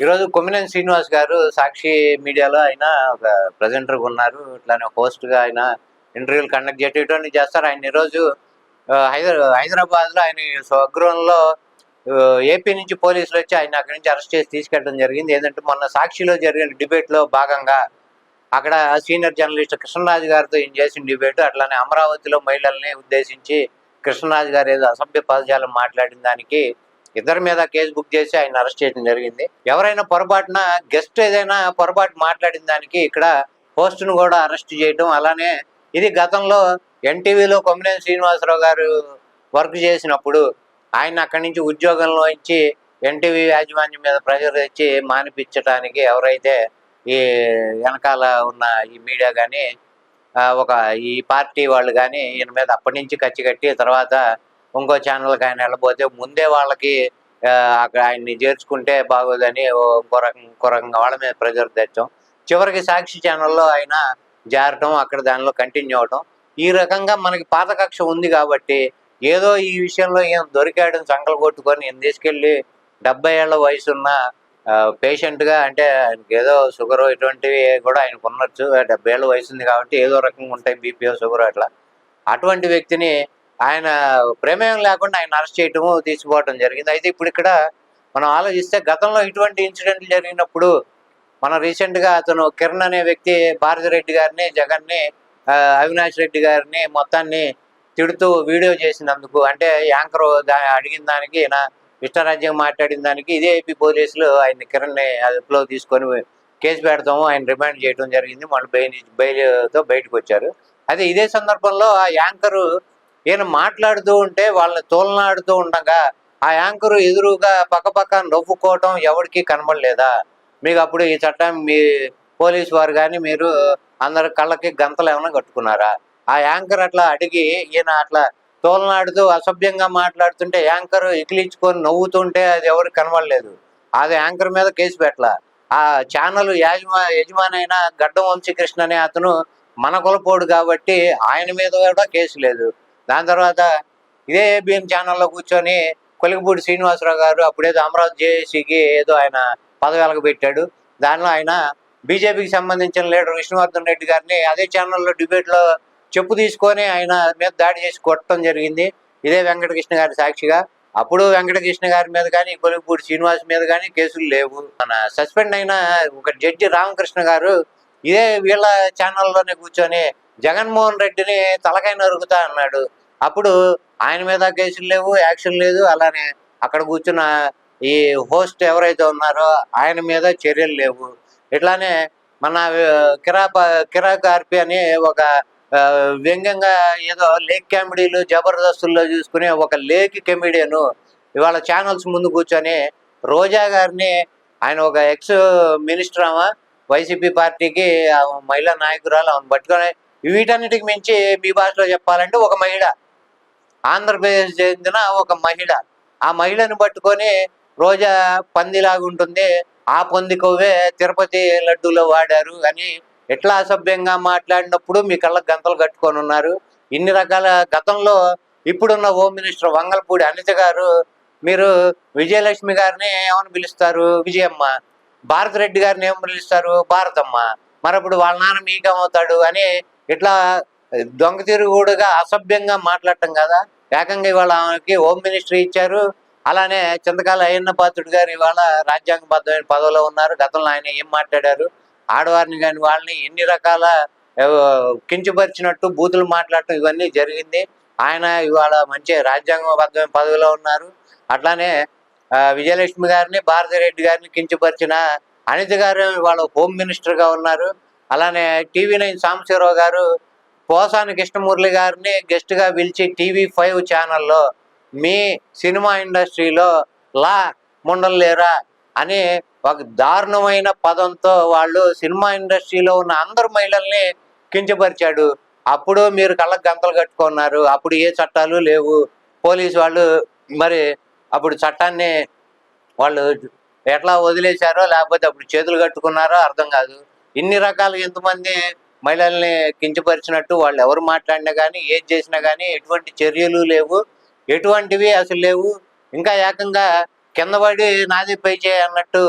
ఈరోజు కొమ్మినేని శ్రీనివాస్ గారు సాక్షి మీడియాలో ఆయన ఒక ప్రజెంటర్గా ఉన్నారు. ఇట్లానే హోస్ట్గా ఆయన ఇంటర్వ్యూలు కండక్ట్ చేయటం ఇటువంటి చేస్తారు. ఆయన ఈరోజు హైదరాబాద్లో ఆయన స్వగృహంలో ఏపీ నుంచి పోలీసులు వచ్చి ఆయన అక్కడి నుంచి అరెస్ట్ చేసి తీసుకెళ్ళడం జరిగింది. ఏంటంటే మొన్న సాక్షిలో జరిగిన డిబేట్లో భాగంగా అక్కడ సీనియర్ జర్నలిస్ట్ కృష్ణరాజు గారితో ఈయన చేసిన డిబేట్, అట్లానే అమరావతిలో మహిళల్ని ఉద్దేశించి కృష్ణరాజు గారు ఏదో అసభ్య పదజాలం మాట్లాడిన దానికి ఇద్దరి మీద కేసు బుక్ చేసి ఆయన అరెస్ట్ చేయడం జరిగింది. ఎవరైనా పొరపాటున గెస్ట్ ఏదైనా పొరపాటు మాట్లాడిన దానికి ఇక్కడ హోస్ట్ను కూడా అరెస్ట్ చేయటం, అలానే ఇది గతంలో ఎన్టీవీలో కొమ్మినేని శ్రీనివాసరావు గారు వర్క్ చేసినప్పుడు ఆయన అక్కడి నుంచి ఉద్యోగంలో ఇచ్చి ఎన్టీవీ యాజమాన్యం మీద ప్రెజర్ తెచ్చి మానిపించడానికి ఎవరైతే ఈ వెనకాల ఉన్న ఈ మీడియా కానీ ఒక ఈ పార్టీ వాళ్ళు కానీ ఈయన మీద అప్పటి నుంచి కచ్చి కట్టి తర్వాత ఇంకో ఛానల్కి ఆయన వెళ్ళబోతే ముందే వాళ్ళకి అక్కడ ఆయన్ని చేర్చుకుంటే బాగోదని ఇంకో రకంగా వాళ్ళ మీద ప్రెజర్ తెచ్చడం, చివరికి సాక్షి ఛానల్లో ఆయన జారటం, అక్కడ దానిలో కంటిన్యూ అవటం. ఈ రకంగా మనకి పాత కక్ష ఉంది కాబట్టి ఏదో ఈ విషయంలో ఏం దొరికాడని సంకలు కొట్టుకొని ఈయన తీసుకెళ్ళి 70 ఏళ్ల వయసున్న పేషెంట్గా, అంటే ఆయనకి ఏదో షుగర్ ఇటువంటివి కూడా ఆయనకు ఉండొచ్చు, 70 ఏళ్ళ వయసు ఉంది కాబట్టి ఏదో రకంగా ఉంటాయి బీపీఓ షుగర్ అట్లా, అటువంటి వ్యక్తిని ఆయన ప్రమేయం లేకుండా ఆయన అరెస్ట్ చేయటము తీసుకోవడం జరిగింది. అయితే ఇప్పుడు ఇక్కడ మనం ఆలోచిస్తే గతంలో ఇటువంటి ఇన్సిడెంట్లు జరిగినప్పుడు మనం రీసెంట్గా అతను కిరణ్ అనే వ్యక్తి భారతిరెడ్డి గారిని, జగన్ని, అవినాష్ రెడ్డి గారిని మొత్తాన్ని తిడుతూ వీడియో చేసినందుకు, అంటే యాంకర్ అడిగిన దానికి నా ఇష్టరాజ్యం మాట్లాడిన దానికి ఇదే ఏపీ పోలీసులు ఆయన కిరణ్ని అదుపులో తీసుకొని కేసు పెడతాము, ఆయన రిమాండ్ చేయడం జరిగింది. మళ్ళీ బెయిల్తో బయటకు వచ్చారు. అదే ఇదే సందర్భంలో ఆ యాంకరు ఈయన మాట్లాడుతూ ఉంటే వాళ్ళని తోలనాడుతూ ఉండగా ఆ యాంకరు ఎదురుగా పక్కపక్క నవ్వుకోవటం ఎవరికి కనబడలేదా? మీకు అప్పుడు ఈ చట్టం మీ పోలీసు వారు కానీ మీరు అందరి కళ్ళకి గంతలు ఏమైనా కట్టుకున్నారా? ఆ యాంకర్ అట్లా అడిగి ఈయన అట్లా తోలనాడుతూ అసభ్యంగా మాట్లాడుతుంటే యాంకర్ ఇకిలించుకొని నవ్వుతుంటే అది ఎవరికి కనబడలేదు. అది యాంకర్ మీద కేసు పెట్టాల. ఆ ఛానల్ యజమాని అయిన గడ్డం వంశీకృష్ణ అనే అతను మన కులపోడు కాబట్టి ఆయన మీద కూడా కేసు లేదు. దాని తర్వాత ఇదే ఏబిఎన్ ఛానల్లో కూర్చొని కొలికపూడి శ్రీనివాసరావు గారు అప్పుడేదో అమరావతి జేఏసీకి ఏదో ఆయన పదవి పెట్టాడు. దానిలో ఆయన బీజేపీకి సంబంధించిన లీడర్ విష్ణువర్ధన్ రెడ్డి గారిని అదే ఛానల్లో డిబేట్లో చెప్పు తీసుకొని ఆయన మీద దాడి చేసి కొట్టడం జరిగింది. ఇదే వెంకటకృష్ణ గారి సాక్షిగా. అప్పుడు వెంకటకృష్ణ గారి మీద కానీ కొలికపూడి శ్రీనివాస్ మీద కానీ కేసులు లేవు. మన సస్పెండ్ అయిన ఒక జడ్జి రామకృష్ణ గారు ఇదే వీళ్ళ ఛానల్లోనే కూర్చొని జగన్మోహన్ రెడ్డిని తలకాయ నరుకుతా అన్నాడు. అప్పుడు ఆయన మీద కేసులు లేవు, యాక్షన్ లేదు. అలానే అక్కడ కూర్చున్న ఈ హోస్ట్ ఎవరైతే ఉన్నారో ఆయన మీద చర్యలు లేవు. ఇట్లానే మన కిరాక్ ఆర్పి అని ఒక వ్యంగ్యంగా ఏదో లేక్ కామెడీలు జబర్దస్తుల్లో చూసుకునే ఒక లేక్ కమెడియన్ ఇవాళ ఛానల్స్ ముందు కూర్చొని రోజా గారిని, ఆయన ఒక ఎక్స్ మినిస్టర్, ఆమె వైసీపీ పార్టీకి మహిళా నాయకురాలు, ఆమెను పట్టుకొని వీటన్నిటికి మించి మీ భాషలో చెప్పాలంటే ఒక మహిళ, ఆంధ్రప్రదేశ్ చెందిన ఒక మహిళ, ఆ మహిళను పట్టుకొని రోజా పందిలాగుంటుంది, ఆ పంది కొవ్వే తిరుపతి లడ్డూలో వాడారు అని ఎట్లా అసభ్యంగా మాట్లాడినప్పుడు మీ కళ్ళకు గంతలు కట్టుకొని ఉన్నారు. ఇన్ని రకాల గతంలో ఇప్పుడున్న హోమ్ మినిస్టర్ వంగలపూడి అనిత గారు, మీరు విజయలక్ష్మి గారిని ఏమని పిలుస్తారు? విజయమ్మ. భారతిరెడ్డి గారిని ఏమని పిలుస్తారు? భారతమ్మ. మరప్పుడు వాళ్ళ నాన్న మీకేమవుతాడు అని ఇట్లా దొంగ తిరుగుడుగా అసభ్యంగా మాట్లాడటం కదా. ఏకంగా ఇవాళ ఆమెకి హోమ్ మినిస్టర్ ఇచ్చారు. అలానే చింతకాల అయ్యన్న పాత్రుడు గారు ఇవాళ రాజ్యాంగబద్ధమైన పదవిలో ఉన్నారు. గతంలో ఆయన ఏం మాట్లాడారు? ఆడవారిని కానీ వాళ్ళని ఎన్ని రకాల కించపరిచినట్టు బూతులు మాట్లాడటం ఇవన్నీ జరిగింది. ఆయన ఇవాళ మంచి రాజ్యాంగబద్ధమైన పదవిలో ఉన్నారు. అట్లానే విజయలక్ష్మి గారిని, భారతిరెడ్డి గారిని కించపరిచిన అనిత గారు ఇవాళ హోమ్ మినిస్టర్గా ఉన్నారు. అలానే TV9 సాంబశివరావు గారు పోసాని కృష్ణమురళి గారిని గెస్ట్గా పిలిచి TV5 ఛానల్లో మీ సినిమా ఇండస్ట్రీలో లా ముండలేరా అని ఒక దారుణమైన పదంతో వాళ్ళు సినిమా ఇండస్ట్రీలో ఉన్న అందరు మహిళల్ని కించపరిచాడు. అప్పుడు మీరు కళ్ళకు గంతలు కట్టుకున్నారు. అప్పుడు ఏ చట్టాలు లేవు. పోలీసు వాళ్ళు మరి అప్పుడు చట్టాన్ని వాళ్ళు ఎట్లా వదిలేశారో లేకపోతే అప్పుడు చేతులు కట్టుకున్నారో అర్థం కాదు. ఇన్ని రకాలుగా ఎంతమంది మహిళల్ని కించపరిచినట్టు వాళ్ళు ఎవరు మాట్లాడినా కానీ ఏది చేసినా కానీ ఎటువంటి చర్యలు లేవు, ఎటువంటివి అసలు లేవు. ఇంకా ఏకంగా కింద పడి నాది పై చేయి అన్నట్టు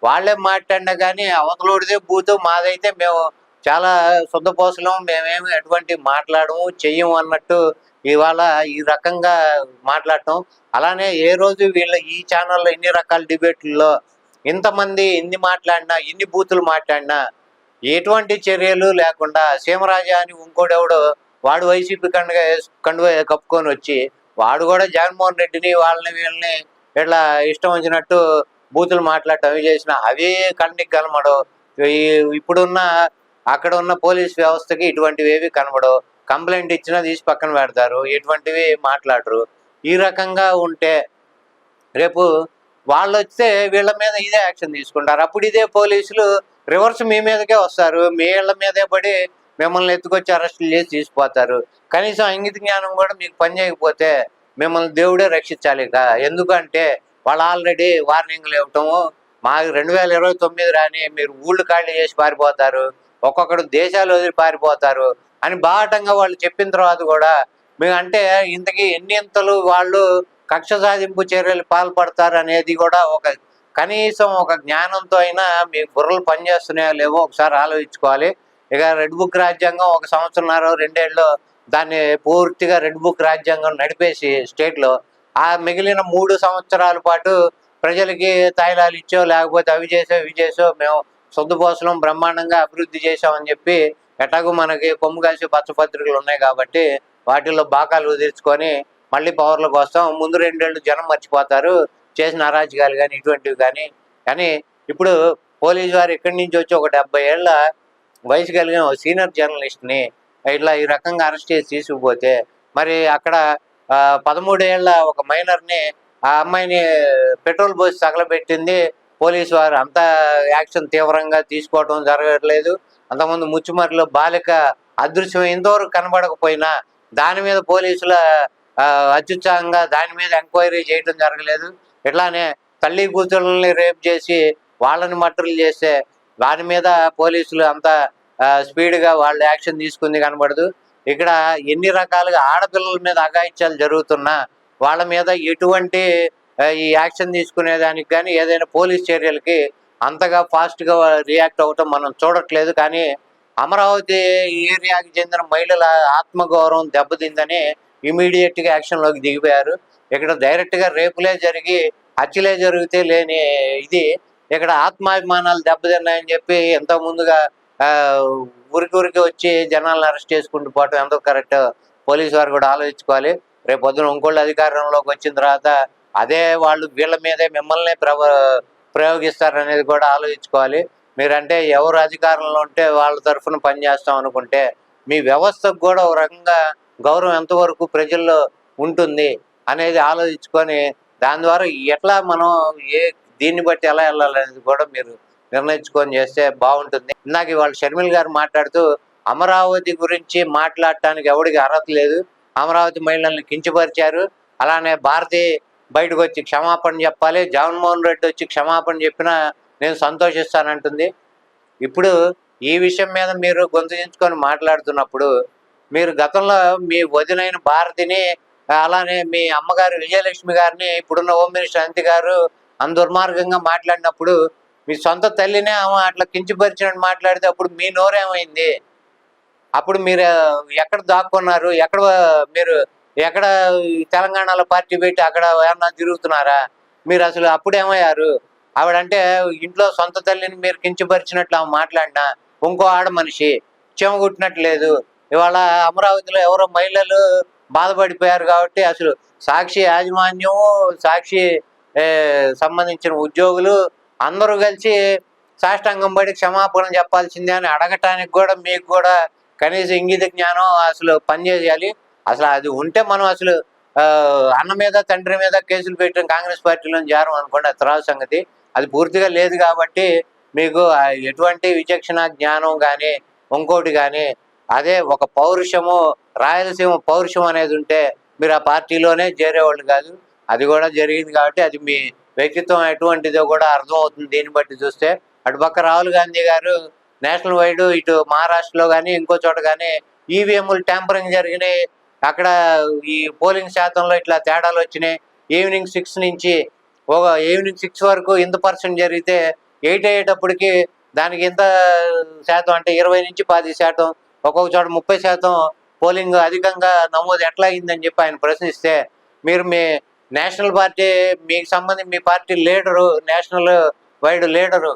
వాళ్ళే మాట్లాడినా కానీ అవతలోడిదే బూతు, మాదైతే మేము చాలా శుద్ధపోసలం, మేమేమి ఎటువంటి మాట్లాడము చెయ్యము అన్నట్టు ఇవాళ ఈ రకంగా మాట్లాడటం. అలానే ఏ రోజు వీళ్ళ ఈ ఛానల్లో ఇన్ని రకాల డిబేట్లలో ఇంతమంది ఇన్ని మాట్లాడినా, ఇన్ని బూతులు మాట్లాడినా ఎటువంటి చర్యలు లేకుండా సీమరాజా అని ఇంకోడెవడో వాడు వైసీపీ కండువా కప్పుకొని వచ్చి వాడు కూడా జగన్మోహన్ రెడ్డిని వాళ్ళని వీళ్ళని ఇట్లా ఇష్టం వచ్చినట్టు బూతులు మాట్లాడటం అవి చేసిన అవి కంటికి కనబడవు. ఇప్పుడున్న అక్కడ ఉన్న పోలీస్ వ్యవస్థకి ఇటువంటివి ఏవి కనబడవు. కంప్లైంట్ ఇచ్చినా తీసి పక్కన పెడతారు, ఎటువంటివి మాట్లాడరు. ఈ రకంగా ఉంటే రేపు వాళ్ళు వస్తే వీళ్ళ మీద ఇదే యాక్షన్ తీసుకుంటారు. అప్పుడు ఇదే పోలీసులు రివర్స్ మీ మీదకే వస్తారు, మీ ఇళ్ళ మీదే పడి మిమ్మల్ని ఎత్తుకొచ్చి అరెస్టులు చేసి తీసుకుపోతారు. కనీసం ఇంగిత జ్ఞానం కూడా మీకు పని చేయకపోతే మిమ్మల్ని దేవుడే రక్షించాలి. ఎందుకంటే వాళ్ళు ఆల్రెడీ వార్నింగ్లు ఇవ్వటము, మాకు 2029 రాని మీరు ఊళ్ళు ఖాళీ చేసి పారిపోతారు, ఒక్కొక్కడు దేశాలు వదిలి పారిపోతారు అని బాహటంగా వాళ్ళు చెప్పిన తర్వాత కూడా మేము అంటే ఇంతకీ ఎన్నింతలు వాళ్ళు కక్ష సాధింపు చర్యలు పాల్పడతారు అనేది కూడా కనీసం ఒక జ్ఞానంతో అయినా మీ బుర్రలు పనిచేస్తున్నాయో లేవో ఒకసారి ఆలోచించుకోవాలి. ఇక రెడ్ బుక్ రాజ్యాంగం 1 సంవత్సరంన్నర 2 ఏళ్ళు దాన్ని పూర్తిగా రెడ్ బుక్ రాజ్యాంగం నడిపేసి స్టేట్లో ఆ మిగిలిన 3 సంవత్సరాల పాటు ప్రజలకి తాయిలాలు ఇచ్చో లేకపోతే అవి చేసో ఇవి చేసో మేము సొద్దుపోసలం బ్రహ్మాండంగా అభివృద్ధి చేసామని చెప్పి ఎట్లాగూ మనకి కొమ్ము కాసి పత్రికలు ఉన్నాయి కాబట్టి వాటిల్లో బాకాలు తీర్చుకొని మళ్ళీ పవర్లకు వస్తాం. ముందు 2 ఏళ్ళు జనం మర్చిపోతారు చేసిన అరాజకాలు కానీ ఇటువంటివి కానీ ఇప్పుడు పోలీసు వారు ఇక్కడి నుంచి వచ్చి ఒక 70 ఏళ్ళ వయసు కలిగిన సీనియర్ జర్నలిస్ట్ని ఇట్లా ఈ రకంగా అరెస్ట్ చేసి తీసుకుపోతే మరి అక్కడ 13 ఏళ్ళ ఒక మైనర్ని ఆ అమ్మాయిని పెట్రోల్ పోసి తగలబెట్టింది పోలీసు వారు. అంత యాక్షన్ తీవ్రంగా తీసుకోవడం జరగట్లేదు. అంతకుముందు ముచ్చుమరిలో బాలిక అదృశ్యం ఇంతవరకు కనబడకపోయినా దాని మీద పోలీసుల అత్యుత్సాహంగా దాని మీద ఎంక్వైరీ చేయడం జరగలేదు. ఇట్లానే తల్లి కూతుళ్ళని రేప్ చేసి వాళ్ళని మర్డర్లు చేస్తే దాని మీద పోలీసులు అంత స్పీడ్గా వాళ్ళు యాక్షన్ తీసుకుంది కనబడదు. ఇక్కడ ఎన్ని రకాలుగా ఆడపిల్లల మీద అఘాయిత్యాలు జరుగుతున్నా వాళ్ళ మీద ఎటువంటి ఈ యాక్షన్ తీసుకునేదానికి కానీ ఏదైనా పోలీస్ చర్యలకి అంతగా ఫాస్ట్గా రియాక్ట్ అవ్వటం మనం చూడట్లేదు. కానీ అమరావతి ఏరియాకి చెందిన మహిళల ఆత్మగౌరవం దెబ్బతిందని ఇమీడియట్గా యాక్షన్లోకి దిగిపోయారు. ఇక్కడ డైరెక్ట్గా రేపులే జరిగి హత్యలే జరిగితే లేని ఇది ఇక్కడ ఆత్మాభిమానాలు దెబ్బతిన్నాయని చెప్పి ఎంతో ముందుగా ఊరికి వచ్చి జనాలను అరెస్ట్ చేసుకుంటూ పోవటం ఎంతో కరెక్ట్. పోలీసు వారు కూడా ఆలోచించుకోవాలి. రేపు పొద్దున ఇంకోళ్ళు అధికారంలోకి వచ్చిన తర్వాత అదే వాళ్ళు వీళ్ళ మీదే మిమ్మల్ని ప్రయోగిస్తారనేది కూడా ఆలోచించుకోవాలి. మీరంటే ఎవరు అధికారంలో ఉంటే వాళ్ళ తరఫున పనిచేస్తాం అనుకుంటే మీ వ్యవస్థకు కూడా ఒక రకంగా గౌరవం ఎంతవరకు ప్రజల్లో ఉంటుంది అనేది ఆలోచించుకొని దాని ద్వారా ఎట్లా మనం దీన్ని బట్టి ఎలా వెళ్ళాలనేది కూడా మీరు నిర్ణయించుకొని చేస్తే బాగుంటుంది. ఇందాక ఇవాళ షర్మిల గారు మాట్లాడుతూ అమరావతి గురించి మాట్లాడటానికి ఎవరికి అర్హత లేదు, అమరావతి మహిళల్ని కించపరిచారు, అలానే భారతి బయటకు వచ్చి క్షమాపణ చెప్పాలి, జగన్మోహన్ రెడ్డి వచ్చి క్షమాపణ చెప్పినా నేను సంతోషిస్తానంటుంది. ఇప్పుడు ఈ విషయం మీద మీరు గొంతుచించుకొని మాట్లాడుతున్నప్పుడు మీరు గతంలో మీ వదినైన భారతిని అలానే మీ అమ్మగారు విజయలక్ష్మి గారిని ఇప్పుడున్న హోమ్ మినిస్టర్ అనిత గారు దుర్మార్గంగా మాట్లాడినప్పుడు మీ సొంత తల్లినే అట్లా కించపరిచినట్టు మాట్లాడితే అప్పుడు మీ నోరేమైంది? అప్పుడు మీరు ఎక్కడ దాక్కున్నారు? మీరు ఎక్కడ తెలంగాణలో పార్టీ పెట్టి అక్కడ ఏమన్నా తిరుగుతున్నారా? మీరు అసలు అప్పుడేమయ్యారు? ఆవిడంటే ఇంట్లో సొంత తల్లిని మీరు కించపరిచినట్లు మాట్లాడినా ఇంకో ఆడ మనిషి చెమగుట్టినట్టు లేదు. ఇవాళ అమరావతిలో ఎవరో మహిళలు బాధపడిపోయారు కాబట్టి అసలు సాక్షి యాజమాన్యము, సాక్షి సంబంధించిన ఉద్యోగులు అందరూ కలిసి సాష్టాంగం పడి క్షమాపణ చెప్పాల్సిందే అని అడగటానికి కూడా మీకు కూడా కనీసం ఇంగిత జ్ఞానం అసలు పనిచేయాలి. అసలు అది ఉంటే మనం అసలు అన్న మీద తండ్రి మీద కేసులు పెట్టిన కాంగ్రెస్ పార్టీలో చేరం అనుకోండి, అది తర్వాత సంగతి. అది పూర్తిగా లేదు కాబట్టి మీకు ఎటువంటి విచక్షణ జ్ఞానం కానీ ఇంకోటి కానీ అదే ఒక పౌరుషము, రాయలసీమ పౌరుషం అనేది ఉంటే మీరు ఆ పార్టీలోనే చేరేవాళ్ళు కాదు. అది కూడా జరిగింది కాబట్టి అది మీ వ్యక్తిత్వం ఎటువంటిదో కూడా అర్థమవుతుంది దీన్ని బట్టి చూస్తే. అటుపక్క రాహుల్ గాంధీ గారు నేషనల్ వైడ్ ఇటు మహారాష్ట్రలో కానీ ఇంకో చోట కానీ ఈవీఎంలు ట్యాంపరింగ్ జరిగినాయి, అక్కడ ఈ పోలింగ్ శాతంలో ఇట్లా తేడాలు వచ్చినాయి, ఈవినింగ్ 6 నుంచి ఈవినింగ్ 6 వరకు ఇంత % జరిగితే ఎయిట్ అయ్యేటప్పటికి దానికి ఎంత శాతం అంటే 20 నుంచి 10%, ఒక్కొక్క చోట 30% పోలింగ్ అధికంగా నమోదు ఎట్లా అయిందని చెప్పి ఆయన ప్రశ్నిస్తే, మీరు మీ నేషనల్ పార్టీ, మీకు సంబంధించి మీ party leader, national wide leader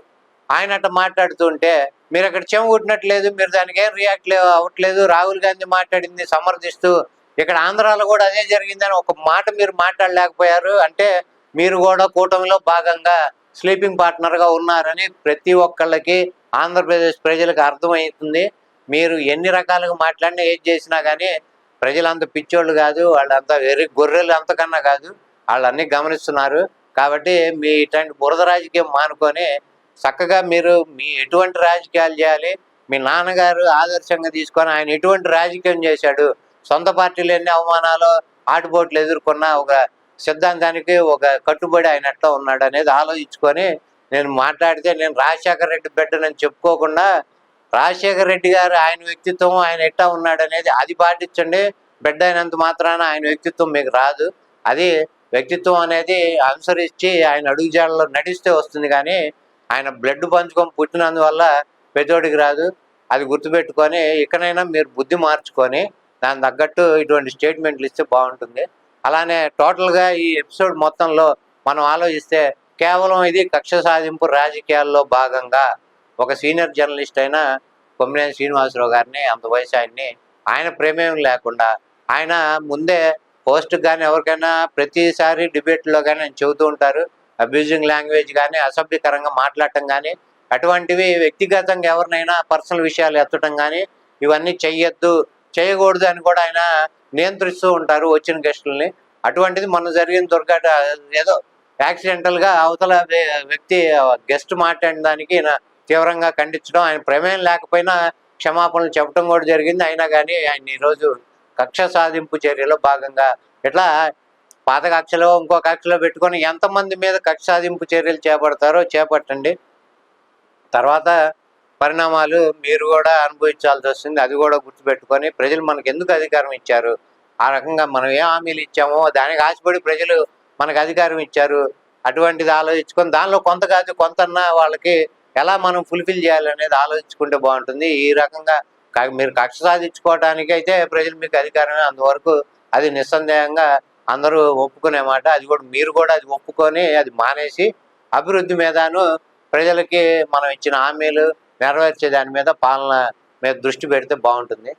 ఆయన అట్లా మాట్లాడుతుంటే మీరు అక్కడ చెమ కొట్టినట్లేదు, మీరు దానికి ఏం రియాక్ట్ అవ్వట్లేదు. రాహుల్ గాంధీ మాట్లాడింది సమర్థిస్తూ ఇక్కడ ఆంధ్రాలో కూడా అదే జరిగిందని ఒక మాట మీరు మాట్లాడలేకపోయారు అంటే మీరు కూడా కూటమిలో భాగంగా స్లీపింగ్ పార్ట్నర్గా ఉన్నారని ప్రతి ఒక్కళ్ళకి ఆంధ్రప్రదేశ్ ప్రజలకు అర్థమవుతుంది. మీరు ఎన్ని రకాలుగా మాట్లాడినా ఏది చేసినా కానీ ప్రజలు అంత పిచ్చోళ్ళు కాదు, వాళ్ళంతా వెర్రి గొర్రెలు అంతకన్నా కాదు, వాళ్ళు అన్నీ గమనిస్తున్నారు. కాబట్టి మీ ఇట్లాంటి బురద రాజకీయం మానుకొని చక్కగా మీరు మీ ఎటువంటి రాజకీయాలు చేయాలి, మీ నాన్నగారు ఆదర్శంగా తీసుకొని ఆయన ఎటువంటి రాజకీయం చేశాడు, సొంత పార్టీలు ఎన్ని అవమానాలు ఆటుపోట్లు ఎదుర్కొన్న ఒక సిద్ధాంతానికి ఒక కట్టుబడి ఆయన ఎట్లా ఉన్నాడు అనేది ఆలోచించుకొని నేను మాట్లాడితే, నేను రాజశేఖర రెడ్డి బిడ్డనని చెప్పుకోకుండా రాజశేఖర రెడ్డి గారు ఆయన వ్యక్తిత్వం ఆయన ఎట్టా ఉన్నాడు అనేది అది పాటించండి. బిడ్డ అయినంత మాత్రాన ఆయన వ్యక్తిత్వం మీకు రాదు. అది వ్యక్తిత్వం అనేది అనుసరించి ఆయన అడుగుజాడలో నడిస్తే వస్తుంది, కానీ ఆయన బ్లడ్ పంచుకొని పుట్టినందువల్ల పెద్దోడికి రాదు. అది గుర్తుపెట్టుకొని ఇకనైనా మీరు బుద్ధి మార్చుకొని దాని తగ్గట్టు ఇటువంటి స్టేట్మెంట్లు ఇస్తే బాగుంటుంది. అలానే టోటల్గా ఈ ఎపిసోడ్ మొత్తంలో మనం ఆలోచిస్తే కేవలం ఇది కక్ష సాధింపు రాజకీయాల్లో భాగంగా ఒక సీనియర్ జర్నలిస్ట్ అయిన కొమ్మినేని శ్రీనివాసరావు గారిని, అంత వయసు ఆయన్ని, ఆయన ప్రమేయం లేకుండా ఆయన ముందే పోస్ట్ కానీ ఎవరికైనా ప్రతిసారి డిబేట్లో కానీ ఆయన చెబుతూ ఉంటారు, అబ్యూజింగ్ లాంగ్వేజ్ కానీ అసభ్యకరంగా మాట్లాడటం కానీ అటువంటివి వ్యక్తిగతంగా ఎవరినైనా పర్సనల్ విషయాలు ఎత్తడం కానీ ఇవన్నీ చెయ్యొద్దు చేయకూడదు అని కూడా ఆయన నియంత్రిస్తూ ఉంటారు వచ్చిన గెస్టుల్ని. అటువంటిది మొన్న జరిగిన దుర్ఘట ఏదో యాక్సిడెంటల్గా అవతల వ్యక్తి గెస్ట్ మాట్లాడిన దానికి తీవ్రంగా ఖండించడం, ఆయన ప్రమేయం లేకపోయినా క్షమాపణలు చెప్పడం కూడా జరిగింది. అయినా కానీ ఆయన ఈరోజు కక్ష సాధింపు చర్యలో భాగంగా ఇట్లా పాత కక్షలో ఇంకో కక్షలో పెట్టుకొని ఎంతమంది మీద కక్ష సాధింపు చర్యలు చేపడతారో చేపట్టండి. తర్వాత పరిణామాలు మీరు కూడా అనుభవించాల్సి వస్తుంది. అది కూడా గుర్తుపెట్టుకొని ప్రజలు మనకు ఎందుకు అధికారం ఇచ్చారు, ఆ రకంగా మనం ఏ హామీలు ఇచ్చామో దానికి ఆశపడి ప్రజలు మనకు అధికారం ఇచ్చారు, అటువంటిది ఆలోచించుకొని దానిలో కొంత కాదు కొంతన్నా వాళ్ళకి ఎలా మనం ఫుల్ఫిల్ చేయాలనేది ఆలోచించుకుంటే బాగుంటుంది. ఈ రకంగా మీరు కక్ష సాధించుకోవడానికి అయితే ప్రజలు మీకు అధికారమే, అందువరకు అది నిస్సందేహంగా అందరూ ఒప్పుకునే మాట. అది కూడా మీరు కూడా అది ఒప్పుకొని అది మానేసి అభివృద్ధి మీదను ప్రజలకి మనం ఇచ్చిన హామీలు నెరవేర్చే దాని మీద పాలన మీద దృష్టి పెడితే బాగుంటుంది.